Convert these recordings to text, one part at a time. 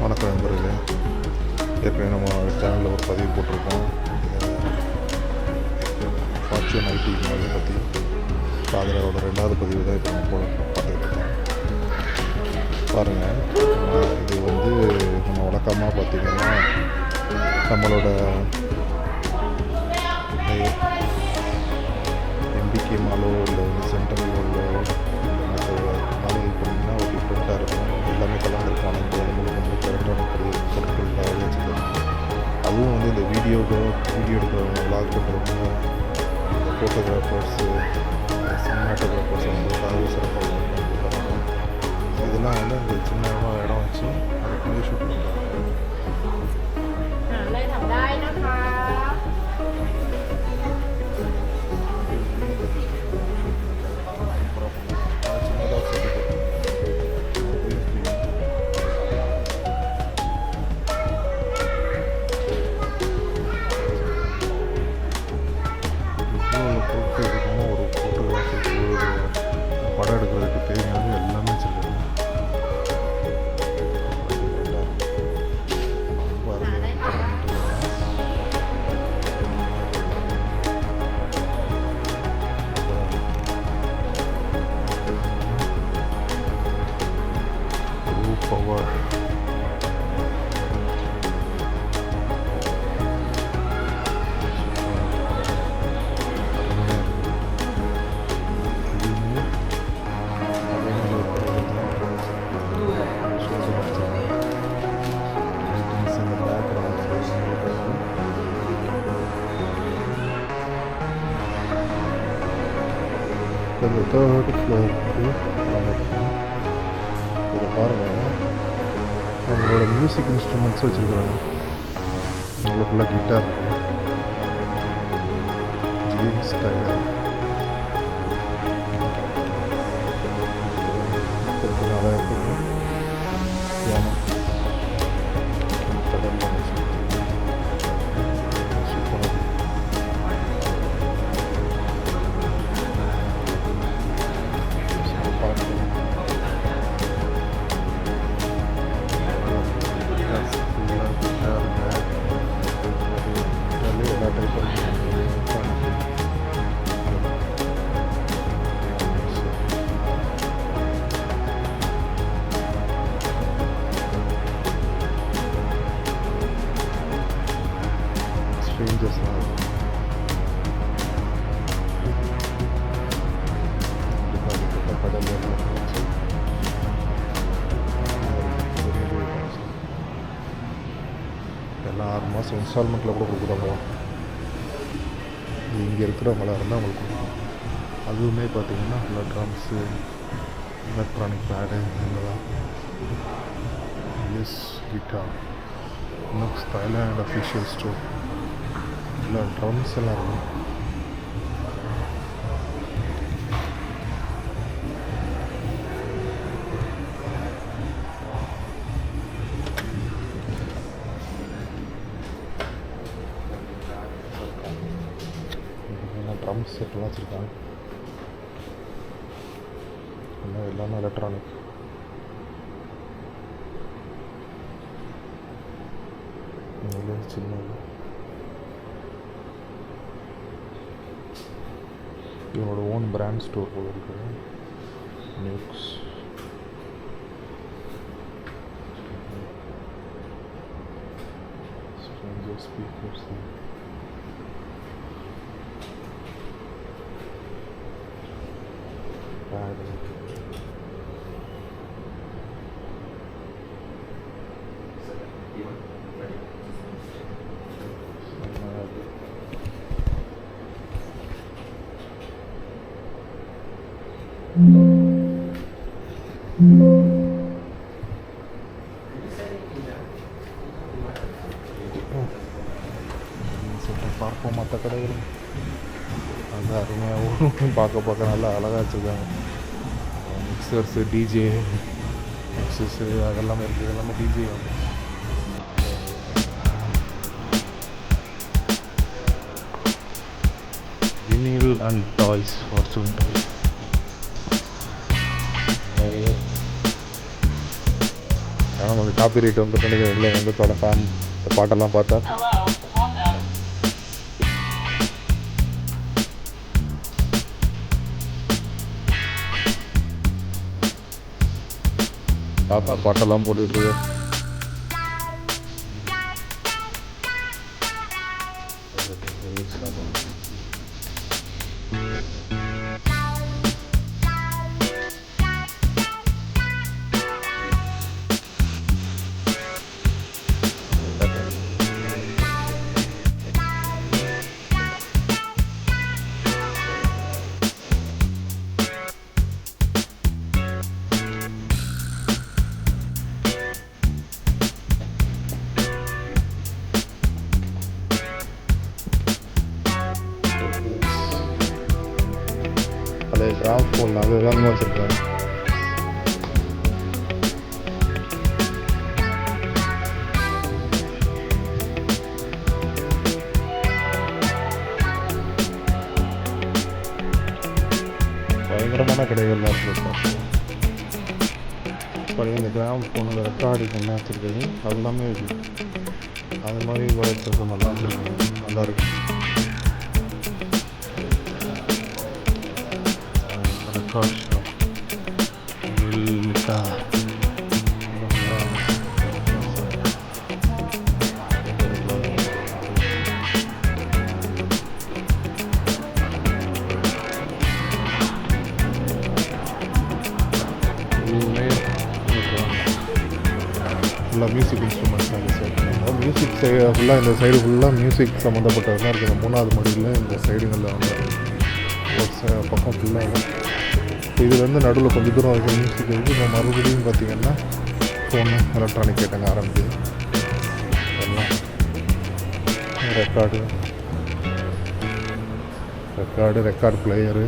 வணக்கம் நண்பர்களே. ஏற்கனவே நம்ம சேனலில் ஒரு பதிவு போட்டிருக்கோம் ஃபார்ச்சூன் ஐடி அதை பற்றி. அதில் அதோட 2வது பதிவு தான் இப்போ நம்ம பார்த்துக்கிட்டோம். பாருங்கள், இது வந்து நம்ம வழக்கமாக பார்த்திங்கன்னா நம்மளோட எம்பிகே மாலோ இல்லை சென்ட்ரல் மாலோ மற்ற மாலைகள் பண்ணிங்கன்னா ஒரு டிஃப்ரெண்ட்டாக இருக்கும். எல்லாமே கலந்துருக்கும். ஆனால் இந்த நம்மளுக்கு எலக்ட்ரானிக் பொருட்கள் நிறைய வச்சுருக்காங்க. அதுவும் வந்து இந்த வீடியோ எடுக்கிறவங்க, விளாக் பண்ணுறவங்க, இந்த ஃபோட்டோகிராஃபர்ஸு, சினிமாட்டோகிராஃபர்ஸ் அவங்களுக்காகவே சிறப்பாக பண்ணணும். இதெல்லாம் வந்து அந்த சின்ன இடம் வச்சு அதுக்குள்ளேயே ஷூட் பண்ணுறாங்க. ஒரு ஃபோட்டோகிராஃபருக்கு படம் எடுக்கிறதுக்கு தேவையானது எல்லாமே வச்சுருக்காங்க. பவர் இந்த 3rd ஃப்ளோருக்கு இதை பாருங்கள். அவங்களோட மியூசிக் இன்ஸ்ட்ருமெண்ட்ஸ் வச்சுருக்குறாங்க. அவங்களுக்கு ஃபுல்லாக கிட்டார் இருக்கும். ஜீன்ஸ் டைலர் நிறையா இருக்கும். பியானோ ஸ்ட்ரேஞ்சர்ஸ்லாம் கடல் எல்லாம் 6 மாதம் இன்ஸ்டால்மெண்ட்டில் கூட கொடுக்குறாங்க. இது இங்கே இருக்கிறவங்களா இருந்தால் அவங்களுக்கு கொடுக்கும். அதுவுமே பார்த்திங்கன்னா நல்லா ட்ரம்ஸு, எலக்ட்ரானிக் பேடு இதெல்லாம். Yes guitar next Thailand official store. இல்லை ட்ரம்ஸ் எல்லாம் இருக்கும். ட்ரம்ஸ் செட்டெல்லாம் வச்சுருக்காங்க. எல்லாமே எலக்ட்ரானிக். சின்ன இவனோட ஓன் பிராண்ட் ஸ்டோர் போல இருக்குது. நியூக்ஸ் ஸ்ட்ரேஞ்சர் ஸ்பீக்கர்ஸ், பேடு, பார்ப்போம். மற்ற கடைகளும் அது அருமையாகவும் பார்க்க நல்லா அழகாக வச்சுருக்காங்க. மிக்சர்ஸு, டிஜே மிக்சர்ஸு அதெல்லாமே இருக்குது. எல்லாமே டிஜே வந்து வினில் அண்ட் டாய்ஸ், ஃபார்ச்சூன் டாய்ஸ். ஆனால் நமக்கு காப்பி ரைட் வந்து நினைக்கிறேன் இல்லை வந்து பட ஃபேன் பாட்டெல்லாம் பார்த்தா பாப்பா பாட்டெல்லாம் போட்டுட்டு பழைய கிராம ஃபோன் அதுதான் வச்சுருக்காங்க. பயங்கரமான கடைகள்லாம் இருக்கும். பழைய இந்த கிராம ஃபோனில் ரெக்கார்டிங் என்ன வச்சுருக்கீங்க அது எல்லாமே இருக்குது. அது மாதிரி வளர்த்துறது நல்லா இருக்கும். ரெக்கார்ட் ஃபுல்லாக மியூசிக் இன்ஸ்ட்ருமெண்ட்ஸ் அந்த சைடு மியூசிக் ஃபுல்லாக இந்த சைடு ஃபுல்லாக மியூசிக் சம்மந்தப்பட்டது தான் இருக்குது. 3வது மாடியில் இந்த சைடுங்களில் வந்து ஒரு பக்கம் ஃபுல்லாக இதுலேருந்து நடுவில் கொஞ்சம் தூரம் இருக்கிற மியூசிக் இருக்குது. இப்போ மறுபடியும் பார்த்திங்கன்னா ஃபோனு எலக்ட்ரானிக் ஐட்டங்க ஆரம்பிக்குது. எல்லாம் ரெக்கார்டு பிளேயரு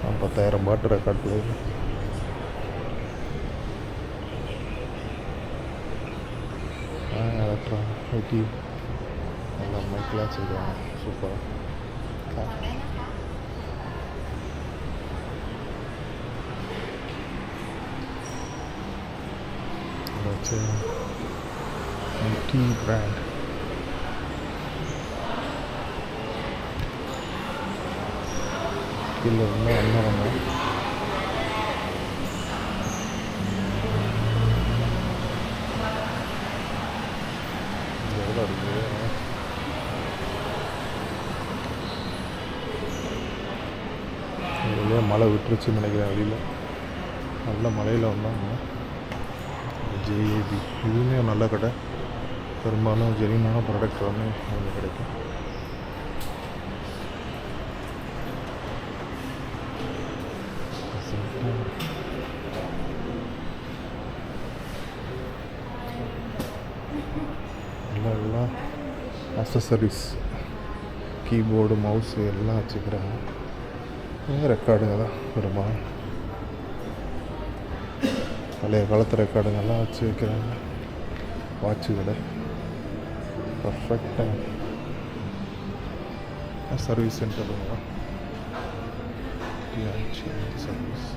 10,000 பாட்டு ரெக்கார்ட் பிளேயரு. ஐடி எல்லாம் மைக்கெலாம் வச்சுருக்காங்க. சூப்பராக ஐடி பிராண்ட் கீழே இருந்தால் அண்ணாரமா எவ்வளோ இருக்குது. இதுலேயே மழை விட்டுருச்சுன்னு நினைக்கிறேன். வெளியில் நல்ல மழையில் வந்தாங்க. ஜேஏபி இதுவுமே நல்ல கடை. பெரும்பாலும் ஜெனியூனான ப்ராடக்ட் வந்து அங்கே கிடைக்கும். எல்லாம் அக்சசரிஸ் கீபோர்டு மவுஸு எல்லாம் வச்சுக்கிறாங்க. ரெக்கார்டுங்க தான் பெரும்பாலும் பழைய காலத்து ரெக்கார்டுங்கெல்லாம் வச்சு வைக்கிறாங்க. வாட்சு கடை பர்ஃபெக்டாக சர்வீஸ் சென்டருங்க. சர்வீஸ்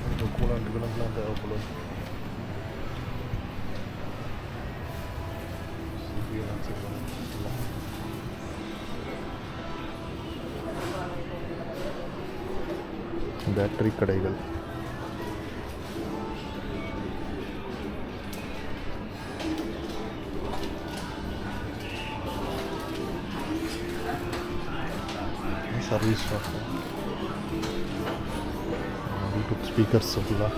கொஞ்சம் கூலாண்டு கணக்கெலாம் தேவைப்படும். பேட்டரி கடைகள் சர்வீஸ் ப்ளூடூத் ஸ்பீக்கர்ஸ் ஃபுல்லாக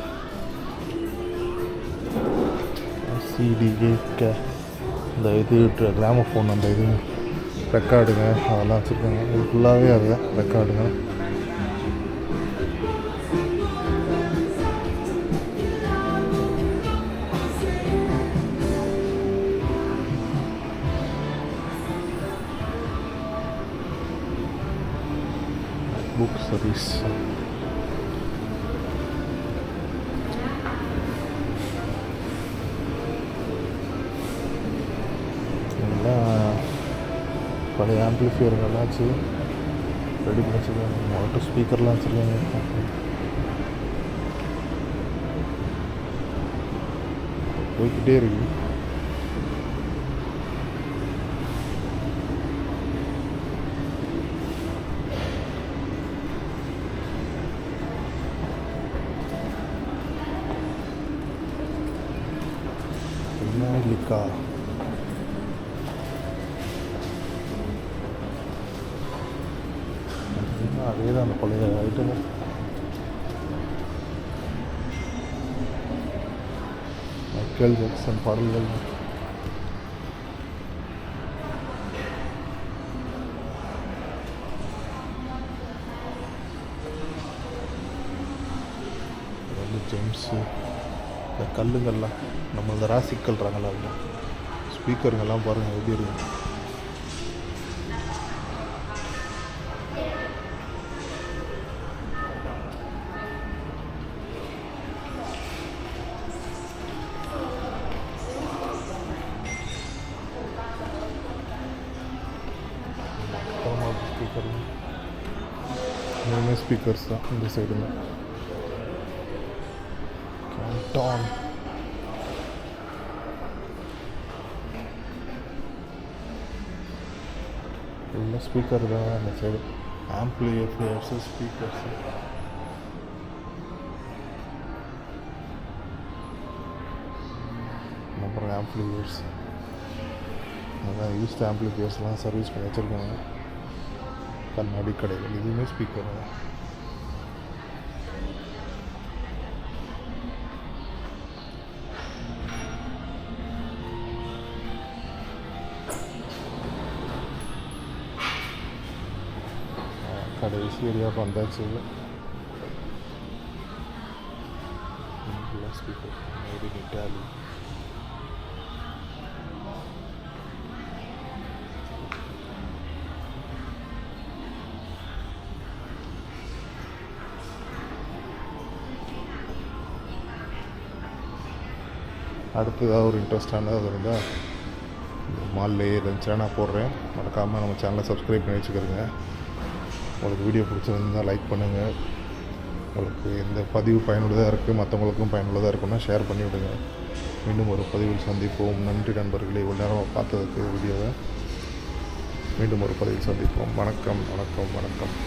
சிடி கேட்க இந்த இது கிராமஃபோன் அந்த இது ரெக்கார்டுங்க அதெல்லாம் வச்சுருக்காங்க. இது ஃபுல்லாகவே அது ரெக்கார்டுங்க. புக் சர்வீஸ் பழைய ஆம்பிளிஃபையர்கள்லாம் வச்சு ரெடி பண்ணி வச்சுருக்காங்க. மானிட்டர் ஸ்பீக்கர்லாம் வச்சுருக்காங்க. போய்கிட்டே இருக்கு. லிக்கா அதே தான் அந்த பழைய ஐட்டம். மைக்கேல் ஜாக்சன் பாடல்கள். வந்து ஜெம்ஸு இந்த கல்லுங்கள்லாம் நம்ம இந்த ராசிக்கல்றாங்களா அதில் ஸ்பீக்கருங்கெல்லாம் பாருங்கள் எப்படி இருக்குது. ஸ்பீக்கர் மூணு ஸ்பீக்கர்ஸ் தான் இந்த சைடுங்க. கேண்டான் ஃபுல்லாக ஸ்பீக்கர் தான் அந்த சைடு. ஆம்பிளிஃபையர்ஸு ஸ்பீக்கர்ஸு அப்புறம் ஆம்பிளிஃபையர்ஸ் அதான் யூஸ்டு ஆம்பிளிஃபையர்ஸ்லாம் சர்வீஸ் பண்ணி வச்சுருக்காங்க. கண்ணாடி கடைகள் இதுவுமே ஸ்பீக்கர் தான். கடைசி ஏரியாவுக்கு வந்தாச்சு. Speaker made in Italy. அடுத்ததாக ஒரு இன்ட்ரெஸ்டானது இருந்தால் மால்லே இருந்துச்சுன்னா நான் போடுறேன். மறக்காமல் நம்ம சேனலை சப்ஸ்கிரைப் பண்ணி வச்சுக்கிறேங்க. உங்களுக்கு வீடியோ பிடிச்சிருந்தால் லைக் பண்ணுங்கள். உங்களுக்கு இந்த பதிவு பயனுள்ளதாக இருக்குது, மற்றவங்களுக்கும் பயனுள்ளதாக இருக்குன்னா ஷேர் பண்ணிவிடுங்க. மீண்டும் ஒரு பதிவில் சந்திப்போம். நன்றி நண்பர்களே, இவ்வளோ நேரம் பார்த்ததுக்கு வீடியோவை. மீண்டும் ஒரு பதிவில் சந்திப்போம். வணக்கம் வணக்கம் வணக்கம்.